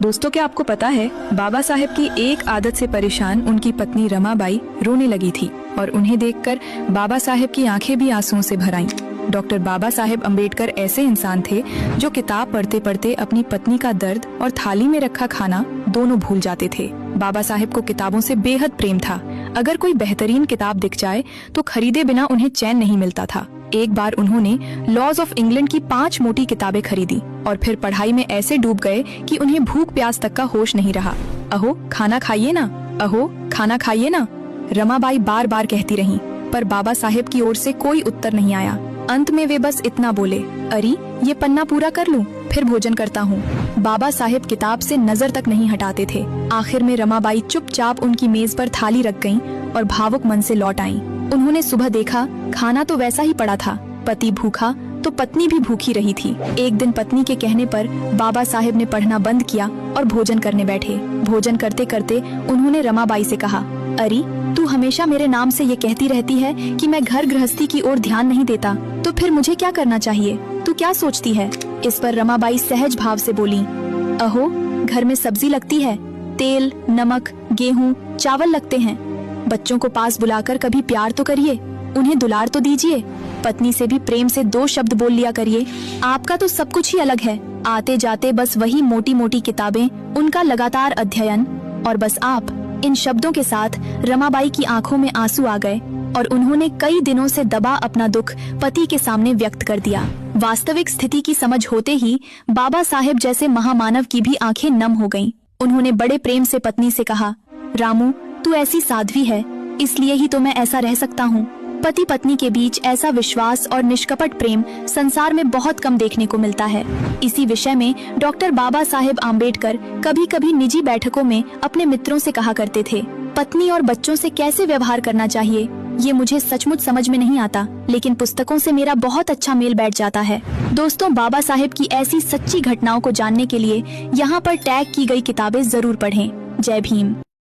दोस्तों, क्या आपको पता है बाबा साहेब की एक आदत से परेशान उनकी पत्नी रमाबाई रोने लगी थी और उन्हें देखकर बाबा साहेब की आंखें भी आंसुओं से भर आईं। डॉक्टर बाबा साहेब अम्बेडकर ऐसे इंसान थे जो किताब पढ़ते पढ़ते अपनी पत्नी का दर्द और थाली में रखा खाना दोनों भूल जाते थे। बाबा साहेब को किताबों से बेहद प्रेम था। अगर कोई बेहतरीन किताब दिख जाए तो खरीदे बिना उन्हें चैन नहीं मिलता था। एक बार उन्होंने लॉज ऑफ इंग्लैंड की 5 मोटी किताबें खरीदी और फिर पढ़ाई में ऐसे डूब गए कि उन्हें भूख प्यास तक का होश नहीं रहा। अहो खाना खाइए ना, अहो खाना खाइए ना, रमाबाई बार बार कहती रहीं, पर बाबा साहेब की ओर से कोई उत्तर नहीं आया। अंत में वे बस इतना बोले, अरे ये पन्ना पूरा कर लूं, फिर भोजन करता हूँ। बाबा साहेब किताब से नजर तक नहीं हटाते थे। आखिर में रमाबाई चुपचाप उनकी मेज पर थाली रख गईं और भावुक मन से लौट आईं। उन्होंने सुबह देखा खाना तो वैसा ही पड़ा था, पति भूखा तो पत्नी भी भूखी रही थी। एक दिन पत्नी के कहने पर बाबा साहेब ने पढ़ना बंद किया और भोजन करने बैठे। भोजन करते करते उन्होंने रमाबाई से कहा, अरे तू हमेशा मेरे नाम से ये कहती रहती है कि मैं घर गृहस्थी की ओर ध्यान नहीं देता, तो फिर मुझे क्या करना चाहिए? तू क्या सोचती है? इस पर रमाबाई सहज भाव से बोली, अहो घर में सब्जी लगती है, तेल, नमक, गेहूँ, चावल लगते हैं। बच्चों को पास बुलाकर कभी प्यार तो करिए, उन्हें दुलार तो दीजिए। पत्नी से भी प्रेम से 2 शब्द बोल लिया करिए। आपका तो सब कुछ ही अलग है, आते जाते बस वही मोटी मोटी किताबें, उनका लगातार अध्ययन और बस आप। इन शब्दों के साथ रमाबाई की आंखों में आंसू आ गए और उन्होंने कई दिनों से दबा अपना दुख पति के सामने व्यक्त कर दिया। वास्तविक स्थिति की समझ होते ही बाबा साहेब जैसे महामानव की भी आंखें नम हो गईं। उन्होंने बड़े प्रेम से पत्नी से कहा, रामू तू ऐसी साध्वी है, इसलिए ही तो मैं ऐसा रह सकता हूँ। पति पत्नी के बीच ऐसा विश्वास और निष्कपट प्रेम संसार में बहुत कम देखने को मिलता है। इसी विषय में डॉक्टर बाबा साहेब आम्बेडकर कभी कभी निजी बैठकों में अपने मित्रों से कहा करते थे, पत्नी और बच्चों से कैसे व्यवहार करना चाहिए ये मुझे सचमुच समझ में नहीं आता, लेकिन पुस्तकों से मेरा बहुत अच्छा मेल बैठ जाता है। दोस्तों, बाबा साहेब की ऐसी सच्ची घटनाओं को जानने के लिए यहाँ पर टैग की गई किताबें जरूर पढ़ें। जय भीम।